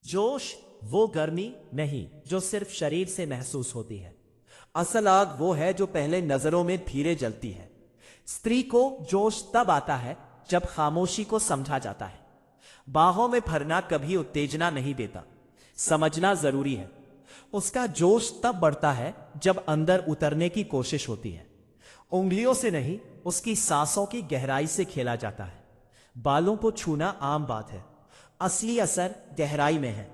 जोश वो गर्मी नहीं जो सिर्फ शरीर से महसूस होती है। असल आग वो है जो पहले नजरों में धीरे जलती है। स्त्री को जोश तब आता है जब खामोशी को समझा जाता है। बाहों में भरना कभी उत्तेजना नहीं देता, समझना जरूरी है। उसका जोश तब बढ़ता है जब अंदर उतरने की कोशिश होती है। उंगलियों से नहीं, उसकी सांसों की गहराई से खेला जाता है। बालों को छूना आम बात है, असली असर गहराई में है।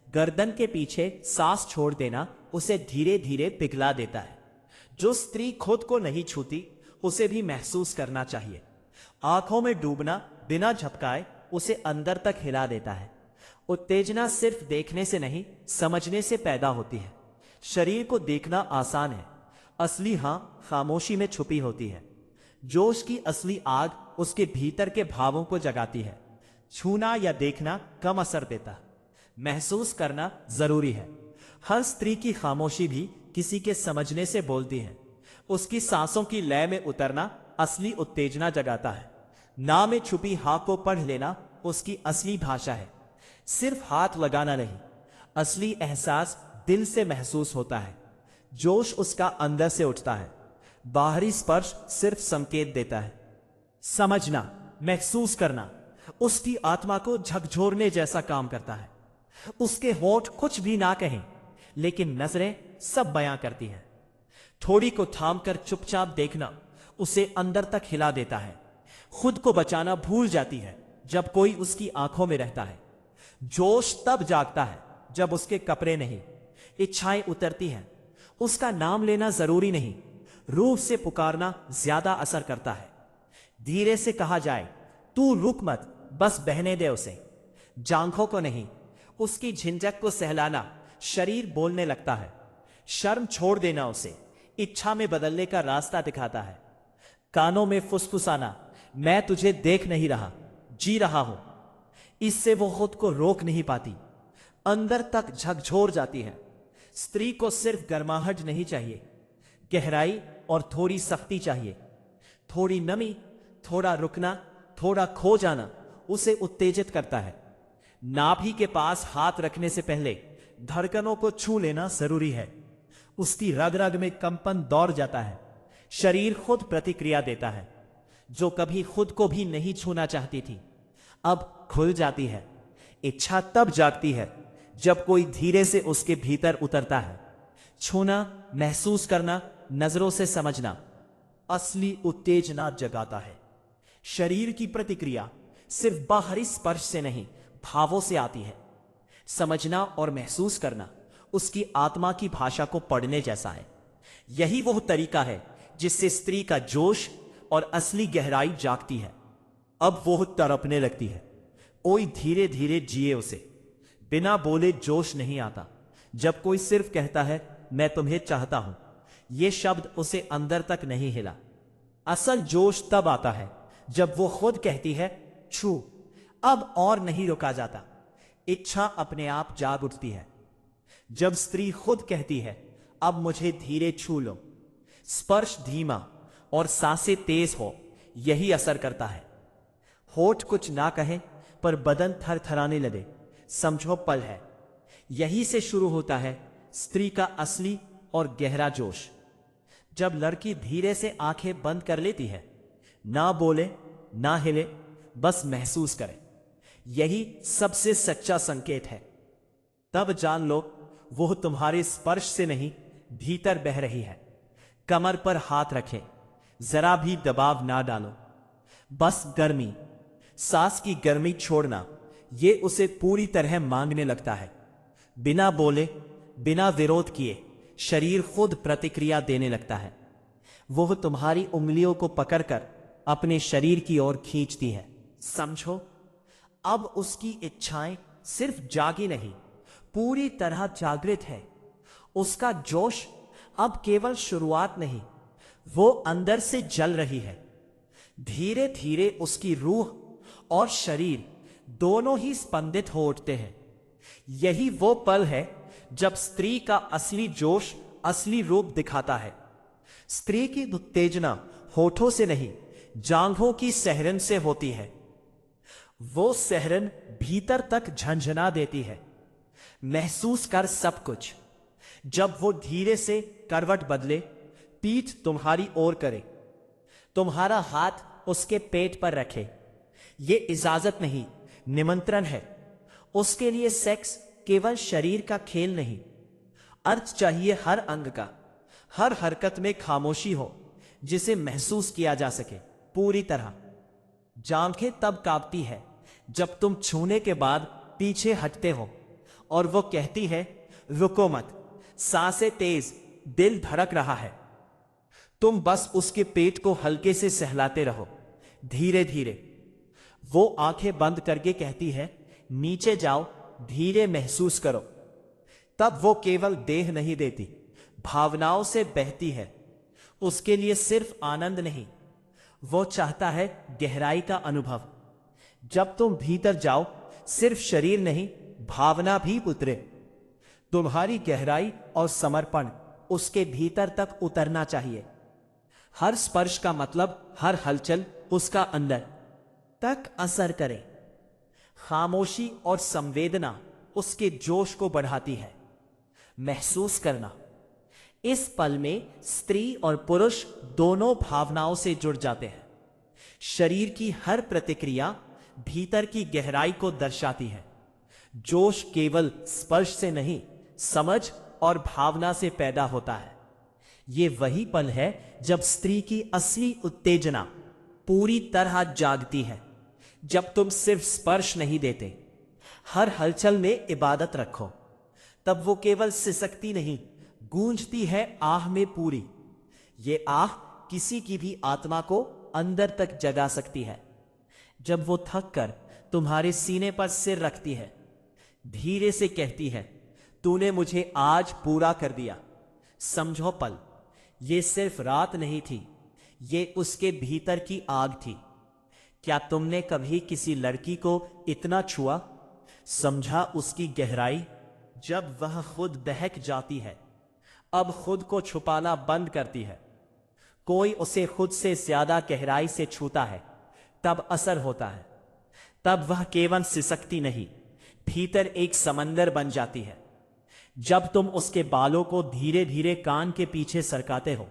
गर्दन के पीछे सांस छोड़ देना उसे धीरे धीरे पिघला देता है। जो स्त्री खुद को नहीं छूती उसे भी महसूस करना चाहिए। आंखों में डूबना बिना झपकाए उसे अंदर तक हिला देता है। उत्तेजना सिर्फ देखने से नहीं, समझने से पैदा होती है। शरीर को देखना आसान है, असली हां खामोशी में छुपी होती है। जोश की असली आग उसके भीतर के भावों को जगाती है। छूना या देखना कम असर देता, महसूस करना जरूरी है। हर स्त्री की खामोशी भी किसी के समझने से बोलती है। उसकी सांसों की लय में उतरना असली उत्तेजना जगाता है। ना में छुपी हाँ को पढ़ लेना उसकी असली भाषा है। सिर्फ हाथ लगाना नहीं, असली एहसास दिल से महसूस होता है। जोश उसका अंदर से उठता है। बाहरी स्पर्श सिर्फ संकेत देता है। समझना, महसूस करना उसकी आत्मा को झकझोरने जैसा काम करता है। उसके होंठ कुछ भी ना कहें, लेकिन नजरें सब बयां करती हैं। थोड़ी को थामकर चुपचाप देखना उसे अंदर तक हिला देता है। खुद को बचाना भूल जाती है जब कोई उसकी आंखों में रहता है। जोश तब जागता है जब उसके कपड़े नहीं, इच्छाएं उतरती हैं। उसका नाम लेना जरूरी नहीं, रूह से पुकारना ज्यादा असर करता है। धीरे से कहा जाए, तू रुक मत, बस बहने दे उसे। जांघों को नहीं, उसकी झिंझक को सहलाना शरीर बोलने लगता है। शर्म छोड़ देना उसे इच्छा में बदलने का रास्ता दिखाता है। कानों में फुसफुसाना, मैं तुझे देख नहीं रहा, जी रहा हूं। इससे वो खुद को रोक नहीं पाती, अंदर तक झकझोर जाती है। स्त्री को सिर्फ गर्माहट नहीं चाहिए, गहराई और थोड़ी सख्ती चाहिए। थोड़ी नमी, थोड़ा रुकना, थोड़ा खो जाना उसे उत्तेजित करता है। नाभि के पास हाथ रखने से पहले धड़कनों को छू लेना जरूरी है। उसकी रग रग में कंपन दौड़ जाता है। शरीर खुद प्रतिक्रिया देता है। जो कभी खुद को भी नहीं छूना चाहती थी, अब खुल जाती है। इच्छा तब जागती है जब कोई धीरे से उसके भीतर उतरता है। छूना, महसूस करना, नजरों से समझना असली उत्तेजना जगाता है। शरीर की प्रतिक्रिया सिर्फ बाहरी स्पर्श से नहीं, भावों से आती है। समझना और महसूस करना उसकी आत्मा की भाषा को पढ़ने जैसा है। यही वो तरीका है जिससे स्त्री का जोश और असली गहराई जागती है। अब वो तड़पने लगती है। कोई धीरे धीरे जिए उसे। बिना बोले जोश नहीं आता। जब कोई सिर्फ कहता है, मैं तुम्हें चाहता हूं, ये शब्द उसे अंदर तक नहीं हिला। असल जोश तब आता है जब वो खुद कहती है, छू, अब और नहीं रोका जाता। इच्छा अपने आप जाग उठती है। जब स्त्री खुद कहती है, अब मुझे धीरे छू लो, स्पर्श धीमा और सांसें तेज हो, यही असर करता है। होठ कुछ ना कहे पर बदन थरथराने लगे, समझो पल है। यही से शुरू होता है स्त्री का असली और गहरा जोश। जब लड़की धीरे से आंखें बंद कर लेती है, ना बोले ना हिले, बस महसूस करे, यही सबसे सच्चा संकेत है। तब जान लो वो तुम्हारे स्पर्श से नहीं, भीतर बह रही है। कमर पर हाथ रखें, जरा भी दबाव ना डालो, बस गर्मी, सांस की गर्मी छोड़ना, ये उसे पूरी तरह मांगने लगता है। बिना बोले, बिना विरोध किए शरीर खुद प्रतिक्रिया देने लगता है। वो तुम्हारी उंगलियों को पकड़कर अपने शरीर की ओर खींचती है। समझो, अब उसकी इच्छाएं सिर्फ जागी नहीं, पूरी तरह जागृत है। उसका जोश अब केवल शुरुआत नहीं, वो अंदर से जल रही है। धीरे धीरे उसकी रूह और शरीर दोनों ही स्पंदित हो उठते हैं। यही वो पल है जब स्त्री का असली जोश असली रूप दिखाता है। स्त्री की उत्तेजना होठों से नहीं, जांघों की सहरन से होती है। वो सहरन भीतर तक झंझना देती है। महसूस कर सब कुछ। जब वो धीरे से करवट बदले, पीठ तुम्हारी ओर करे, तुम्हारा हाथ उसके पेट पर रखे, ये इजाजत नहीं, निमंत्रण है। उसके लिए सेक्स केवल शरीर का खेल नहीं, अर्थ चाहिए हर अंग का, हर हरकत में खामोशी हो जिसे महसूस किया जा सके पूरी तरह। जांघें तब कांपती है जब तुम छूने के बाद पीछे हटते हो और वो कहती है रुको मत, सांसें तेज, दिल धड़क रहा है। तुम बस उसके पेट को हल्के से सहलाते रहो, धीरे धीरे। वो आंखें बंद करके कहती है नीचे जाओ, धीरे महसूस करो। तब वो केवल देह नहीं देती, भावनाओं से बहती है। उसके लिए सिर्फ आनंद नहीं, वो चाहता है गहराई का अनुभव। जब तुम भीतर जाओ, सिर्फ शरीर नहीं, भावना भी उतरे। तुम्हारी गहराई और समर्पण उसके भीतर तक उतरना चाहिए। हर स्पर्श का मतलब हर हलचल उसका अंदर तक असर करे। खामोशी और संवेदना उसके जोश को बढ़ाती है। महसूस करना, इस पल में स्त्री और पुरुष दोनों भावनाओं से जुड़ जाते हैं। शरीर की हर प्रतिक्रिया भीतर की गहराई को दर्शाती है। जोश केवल स्पर्श से नहीं, समझ और भावना से पैदा होता है। ये वही पल है जब स्त्री की असली उत्तेजना पूरी तरह जागती है। जब तुम सिर्फ स्पर्श नहीं देते, हर हलचल में इबादत रखो, तब वो केवल सिसकती नहीं, गूंजती है आह में पूरी। ये आह किसी की भी आत्मा को अंदर तक जगा सकती है। जब वो थक कर तुम्हारे सीने पर सिर रखती है, धीरे से कहती है तूने मुझे आज पूरा कर दिया। समझो पल, ये सिर्फ रात नहीं थी, ये उसके भीतर की आग थी। क्या तुमने कभी किसी लड़की को इतना छुआ, समझा उसकी गहराई? जब वह खुद बहक जाती है, अब खुद को छुपाना बंद करती है, कोई उसे खुद से ज्यादा गहराई से छूता है, तब असर होता है। तब वह केवल सिसकती नहीं, भीतर एक समंदर बन जाती है। जब तुम उसके बालों को धीरे धीरे कान के पीछे सरकाते हो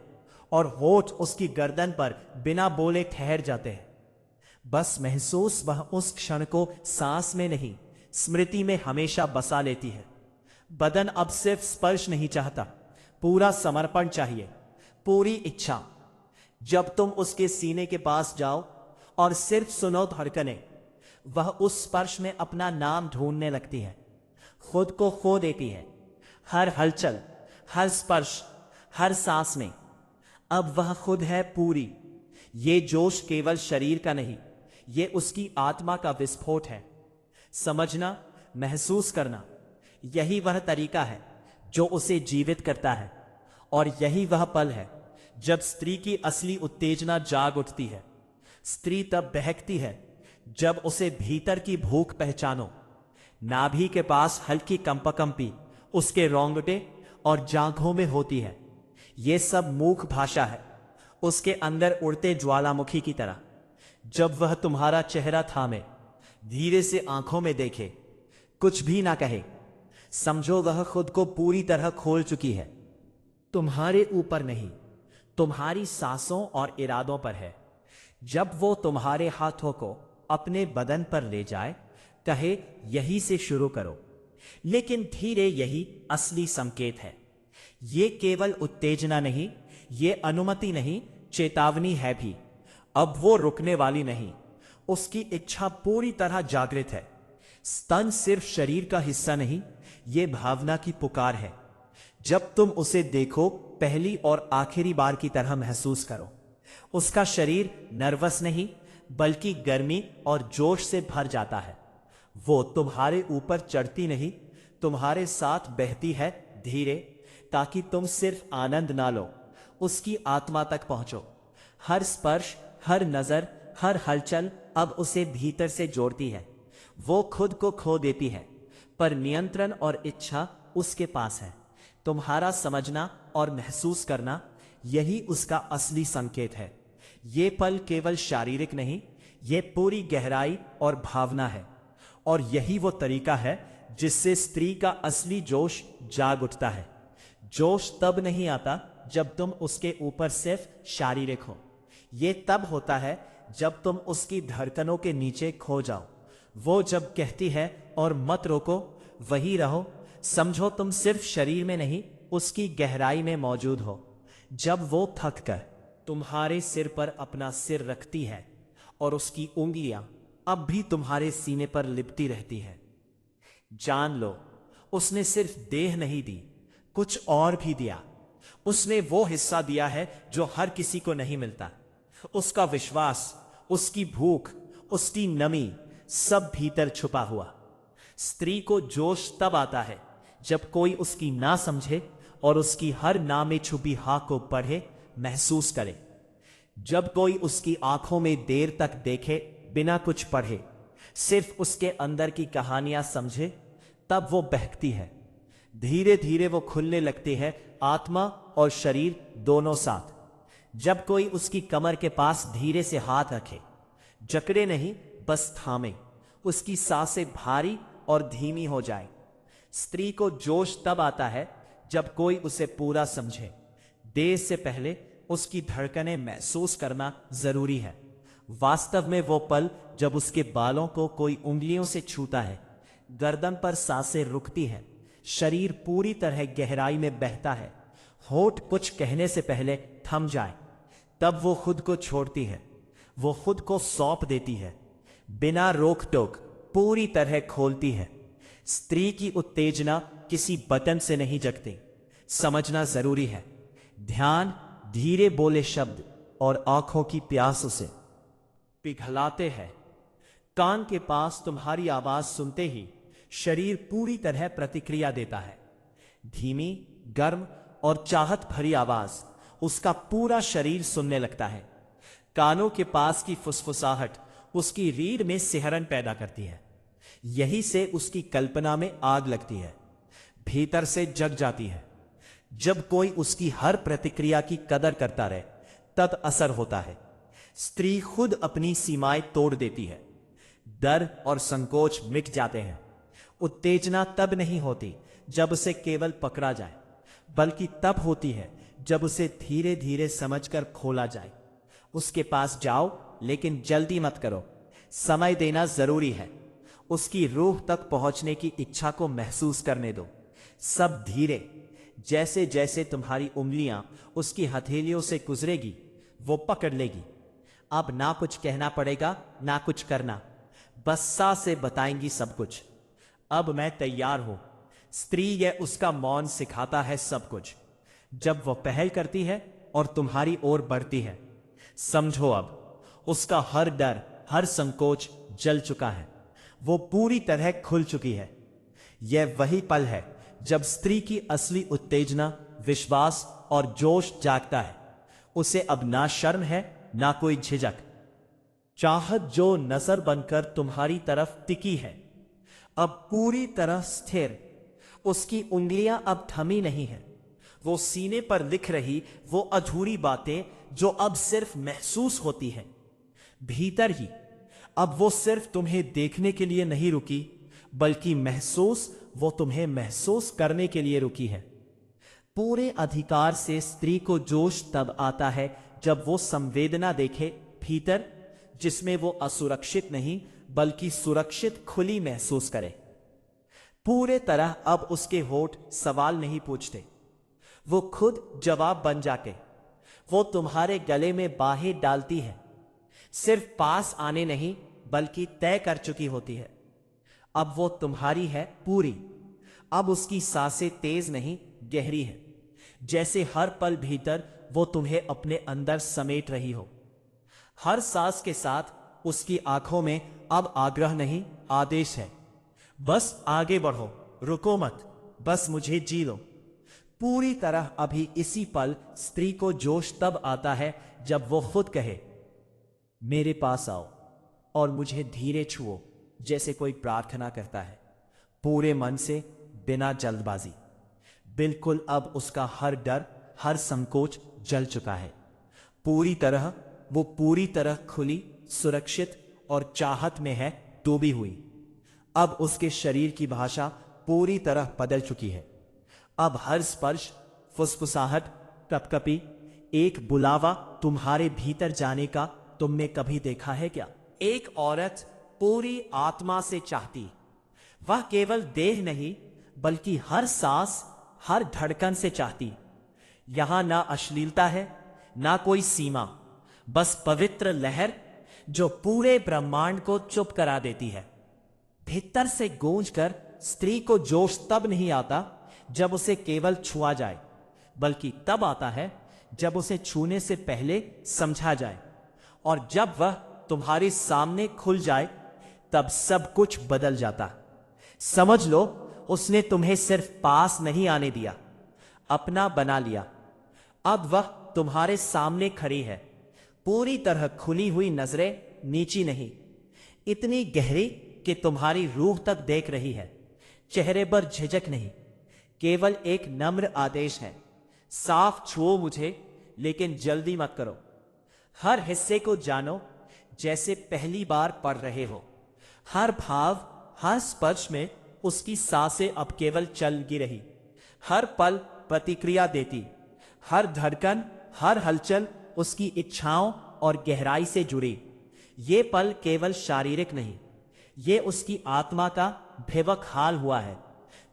और होठ उसकी गर्दन पर बिना बोले ठहर जाते हैं, बस महसूस, वह उस क्षण को सांस में नहीं, स्मृति में हमेशा बसा लेती है। बदन अब सिर्फ स्पर्श नहीं चाहता, पूरा समर्पण चाहिए, पूरी इच्छा। जब तुम उसके सीने के पास जाओ और सिर्फ सुनो धड़कने, वह उस स्पर्श में अपना नाम ढूंढने लगती है, खुद को खो देती है। हर हलचल, हर स्पर्श, हर सांस में अब वह खुद है पूरी। ये जोश केवल शरीर का नहीं, ये उसकी आत्मा का विस्फोट है। समझना, महसूस करना, यही वह तरीका है जो उसे जीवित करता है। और यही वह पल है जब स्त्री की असली उत्तेजना जाग उठती है। स्त्री तब बहकती है जब उसे भीतर की भूख पहचानो। नाभि के पास हल्की कंपकंपी उसके रोंगटे और जांघों में होती है। ये सब मूक भाषा है, उसके अंदर उड़ते ज्वालामुखी की तरह। जब वह तुम्हारा चेहरा थामे, धीरे से आंखों में देखे, कुछ भी ना कहे, समझो वह खुद को पूरी तरह खोल चुकी है। तुम्हारे ऊपर नहीं, तुम्हारी सांसों और इरादों पर है। जब वो तुम्हारे हाथों को अपने बदन पर ले जाए, कहे यही से शुरू करो, लेकिन धीरे, यही असली संकेत है। ये केवल उत्तेजना नहीं, ये अनुमति नहीं, चेतावनी है भी। अब वो रुकने वाली नहीं, उसकी इच्छा पूरी तरह जागृत है। स्तन सिर्फ शरीर का हिस्सा नहीं, ये भावना की पुकार है। जब तुम उसे देखो, पहली और आखिरी बार की तरह महसूस करो। उसका शरीर नर्वस नहीं, बल्कि गर्मी और जोश से भर जाता है। वो तुम्हारे ऊपर चढ़ती नहीं, तुम्हारे साथ बहती है धीरे, ताकि तुम सिर्फ आनंद ना लो, उसकी आत्मा तक पहुंचो। हर स्पर्श, हर नजर, हर हलचल अब उसे भीतर से जोड़ती है। वो खुद को खो देती है, पर नियंत्रण और इच्छा उसके पास है। तुम्हारा समझना और महसूस करना, यही उसका असली संकेत है। ये पल केवल शारीरिक नहीं, ये पूरी गहराई और भावना है। और यही वो तरीका है जिससे स्त्री का असली जोश जाग उठता है। जोश तब नहीं आता जब तुम उसके ऊपर सिर्फ शारीरिक हो, ये तब होता है जब तुम उसकी धड़कनों के नीचे खो जाओ। वो जब कहती है और मत रोको, वही रहो, समझो तुम सिर्फ शरीर में नहीं, उसकी गहराई में मौजूद हो। जब वो थक कर तुम्हारे सिर पर अपना सिर रखती है और उसकी उंगलियां अब भी तुम्हारे सीने पर लिपटी रहती है, जान लो उसने सिर्फ देह नहीं दी, कुछ और भी दिया। उसने वो हिस्सा दिया है जो हर किसी को नहीं मिलता। उसका विश्वास, उसकी भूख, उसकी नमी, सब भीतर छुपा हुआ। स्त्री को जोश तब आता है जब कोई उसकी ना समझे और उसकी हर ना में छुपी हाँ को पढ़े, महसूस करे। जब कोई उसकी आंखों में देर तक देखे बिना कुछ पढ़े, सिर्फ उसके अंदर की कहानियां समझे, तब वो बहकती है। धीरे धीरे वो खुलने लगती है, आत्मा और शरीर दोनों साथ। जब कोई उसकी कमर के पास धीरे से हाथ रखे, जकड़े नहीं बस थामे, उसकी सांसें भारी और धीमी हो जाए। स्त्री को जोश तब आता है जब कोई उसे पूरा समझे। देर से पहले उसकी धड़कनें महसूस करना जरूरी है। वास्तव में वो पल जब उसके बालों को कोई उंगलियों से छूता है, गर्दन पर सांसें रुकती हैं, शरीर पूरी तरह गहराई में बहता है, होठ कुछ कहने से पहले थम जाए, तब वो खुद को छोड़ती है, वो खुद को सौंप देती है, बिना रोक टोक पूरी तरह खोलती है। स्त्री की उत्तेजना किसी बटन से नहीं जगती, समझना जरूरी है। ध्यान, धीरे बोले शब्द और आंखों की प्यास उसे पिघलाते हैं। कान के पास तुम्हारी आवाज सुनते ही शरीर पूरी तरह प्रतिक्रिया देता है। धीमी, गर्म और चाहत भरी आवाज उसका पूरा शरीर सुनने लगता है। कानों के पास की फुसफुसाहट उसकी रीढ़ में सिहरन पैदा करती है। यही से उसकी कल्पना में आग लगती है, भीतर से जग जाती है। जब कोई उसकी हर प्रतिक्रिया की कदर करता रहे, तब असर होता है। स्त्री खुद अपनी सीमाएं तोड़ देती है, डर और संकोच मिट जाते हैं। उत्तेजना तब नहीं होती जब उसे केवल पकड़ा जाए, बल्कि तब होती है जब उसे धीरे धीरे समझकर खोला जाए। उसके पास जाओ, लेकिन जल्दी मत करो, समय देना जरूरी है। उसकी रूह तक पहुंचने की इच्छा को महसूस करने दो। सब धीरे, जैसे जैसे तुम्हारी उंगलियां उसकी हथेलियों से गुजरेगी, वो पकड़ लेगी। अब ना कुछ कहना पड़ेगा, ना कुछ करना, बस सा से बताएंगी सब कुछ। अब मैं तैयार हूं। स्त्री यह उसका मौन सिखाता है सब कुछ। जब वह पहल करती है और तुम्हारी ओर बढ़ती है, समझो अब उसका हर डर, हर संकोच जल चुका है। वो पूरी तरह खुल चुकी है। यह वही पल है जब स्त्री की असली उत्तेजना, विश्वास और जोश जागता है। उसे अब ना शर्म है, ना कोई झिझक। चाहत जो नजर बनकर तुम्हारी तरफ टिकी है, अब पूरी तरह स्थिर। उसकी उंगलियां अब थमी नहीं है। वो सीने पर लिख रही वो अधूरी बातें जो अब सिर्फ महसूस होती हैं, भीतर ही। अब वो सिर्फ तुम्हें देखने के लिए नहीं रुकी, बल्कि वो तुम्हें महसूस करने के लिए रुकी है। पूरे अधिकार से स्त्री को जोश तब आता है जब वो संवेदना देखे भीतर, जिसमें वो असुरक्षित नहीं बल्कि सुरक्षित खुली महसूस करे। पूरे तरह अब उसके होठ सवाल नहीं पूछते, वो खुद जवाब बन जाते। वो तुम्हारे गले में बाहें डालती है, सिर्फ पास आने नहीं बल्कि तय कर चुकी होती है। अब वो तुम्हारी है पूरी। अब उसकी सांसें तेज नहीं, गहरी है, जैसे हर पल भीतर वो तुम्हें अपने अंदर समेट रही हो। हर सांस के साथ उसकी आंखों में अब आग्रह नहीं, आदेश है। बस आगे बढ़ो, रुको मत, बस मुझे जी लो। पूरी तरह अभी इसी पल स्त्री को जोश तब आता है जब वो खुद कहे, मेरे पास आओ और मुझे धीरे छुओ, जैसे कोई प्रार्थना करता है, पूरे मन से, बिना जल्दबाजी। बिल्कुल अब उसका हर डर, हर संकोच जल चुका है। वो पूरी तरह खुली, सुरक्षित और चाहत में है डूबी हुई। अब उसके शरीर की भाषा पूरी तरह बदल चुकी है। अब हर स्पर्श, फुसफुसाहट, कपकपी, एक बुलावा तुम्हारे भीतर जाने का तुमने कभी देखा है क्या? एक औरत पूरी आत्मा से चाहती, वह केवल देह नहीं बल्कि हर सांस, हर धड़कन से चाहती। यहां ना अश्लीलता है, ना कोई सीमा, बस पवित्र लहर जो पूरे ब्रह्मांड को चुप करा देती है। भीतर से गूंजकर स्त्री को जोश तब नहीं आता जब उसे केवल छुआ जाए, बल्कि तब आता है जब उसे छूने से पहले समझा जाए। और जब वह तुम्हारे सामने खुल जाए तब सब कुछ बदल जाता। समझ लो, उसने तुम्हें सिर्फ पास नहीं आने दिया, अपना बना लिया। अब वह तुम्हारे सामने खड़ी है, पूरी तरह खुली हुई नजरें, नीची नहीं, इतनी गहरी कि तुम्हारी रूह तक देख रही है। चेहरे पर झिझक नहीं, केवल एक नम्र आदेश है, साफ छुओ मुझे, लेकिन जल्दी मत करो। हर हिस्से को जानो जैसे पहली बार पढ़ रहे हो। हर भाव, हर स्पर्श में उसकी सांसें अब केवल चलगी रही, हर पल प्रतिक्रिया देती, हर धड़कन, हर हलचल उसकी इच्छाओं और गहराई से जुड़ी। ये पल केवल शारीरिक नहीं, ये उसकी आत्मा का बेवक हाल हुआ है।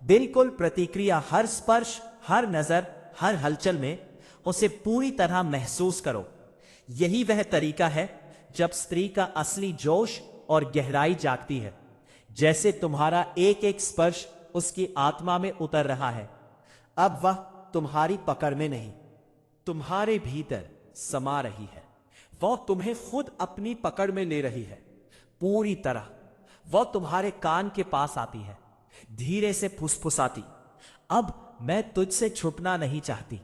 बिल्कुल प्रतिक्रिया, हर स्पर्श, हर नजर, हर हलचल में उसे पूरी तरह महसूस करो। यही वह तरीका है जब स्त्री का असली जोश और गहराई जागती है, जैसे तुम्हारा एक एक स्पर्श उसकी आत्मा में उतर रहा है। अब वह तुम्हारी पकड़ में नहीं, तुम्हारे भीतर समा रही है। वह तुम्हें खुद अपनी पकड़ में ले रही है पूरी तरह। वह तुम्हारे कान के पास आती है, धीरे से फुसफुसाती, अब मैं तुझसे छुपना नहीं चाहती,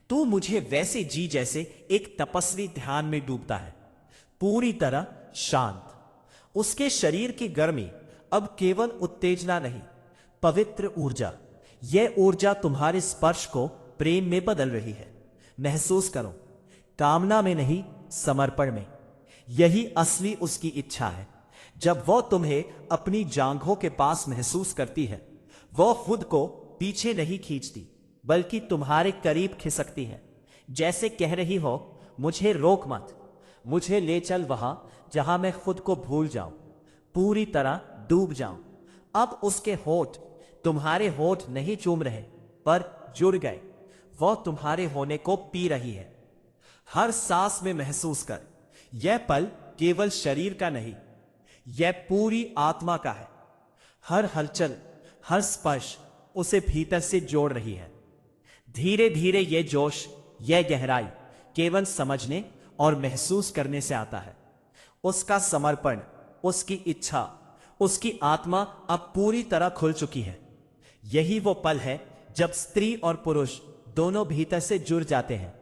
तू मुझे वैसे जी जैसे एक तपस्वी ध्यान में डूबता है, पूरी तरह शांत। उसके शरीर की गर्मी अब केवल उत्तेजना नहीं, पवित्र ऊर्जा। यह ऊर्जा तुम्हारे स्पर्श को प्रेम में बदल रही है। महसूस करो, कामना में नहीं, समर्पण में। यही असली उसकी इच्छा है। जब वह तुम्हें अपनी जांघों के पास महसूस करती है, वह खुद को पीछे नहीं खींचती, बल्कि तुम्हारे करीब खिसकती है, जैसे कह रही हो, मुझे रोक मत, मुझे ले चल वहां जहां मैं खुद को भूल जाऊं, पूरी तरह डूब जाऊं। अब उसके होठ तुम्हारे होठ नहीं चूम रहे, पर जुड़ गए। वह तुम्हारे होने को पी रही है। हर सांस में महसूस कर, यह पल केवल शरीर का नहीं, यह पूरी आत्मा का है। हर हलचल, हर स्पर्श उसे भीतर से जोड़ रही है। धीरे धीरे यह जोश, यह गहराई केवल समझने और महसूस करने से आता है। उसका समर्पण, उसकी इच्छा, उसकी आत्मा अब पूरी तरह खुल चुकी है। यही वो पल है जब स्त्री और पुरुष दोनों भीतर से जुड़ जाते हैं,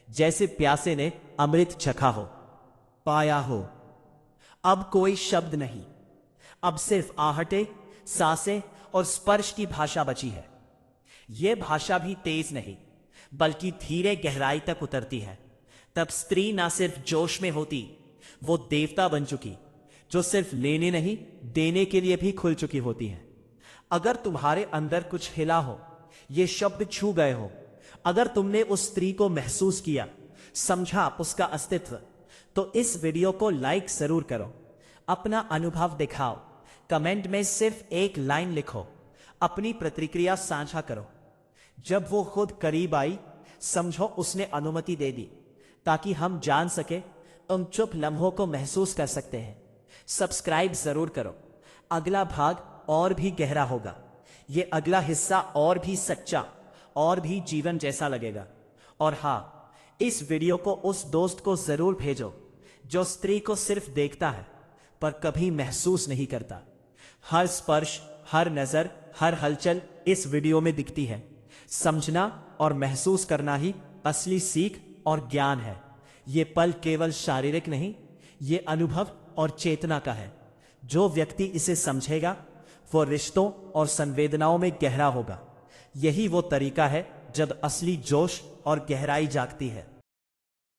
जैसे प्यासे ने अमृत चखा हो, पाया हो। अब कोई शब्द नहीं, अब सिर्फ आहटें, सांसें और स्पर्श की भाषा बची है। यह भाषा भी तेज नहीं, बल्कि धीरे गहराई तक उतरती है। तब स्त्री ना सिर्फ जोश में होती, वो देवता बन चुकी, जो सिर्फ लेने नहीं, देने के लिए भी खुल चुकी होती है। अगर तुम्हारे अंदर कुछ हिला हो, ये शब्द छू गए हो, अगर तुमने उस स्त्री को महसूस किया, समझा उसका अस्तित्व, तो इस वीडियो को लाइक जरूर करो। अपना अनुभव दिखाओ, कमेंट में सिर्फ एक लाइन लिखो, अपनी प्रतिक्रिया साझा करो। जब वो खुद करीब आई, समझो उसने अनुमति दे दी, ताकि हम जान सके, उन चुप लम्हों को महसूस कर सकते हैं। सब्सक्राइब जरूर करो, अगला भाग और भी गहरा होगा। ये अगला हिस्सा और भी सच्चा, और भी जीवन जैसा लगेगा। और हाँ, इस वीडियो को उस दोस्त को जरूर भेजो जो स्त्री को सिर्फ देखता है पर कभी महसूस नहीं करता। हर स्पर्श, हर नजर, हर हलचल इस वीडियो में दिखती है। समझना और महसूस करना ही असली सीख और ज्ञान है। ये पल केवल शारीरिक नहीं, ये अनुभव और चेतना का है। जो व्यक्ति इसे समझेगा, वो रिश्तों और संवेदनाओं में गहरा होगा। यही वो तरीका है जब असली जोश और गहराई जागती है।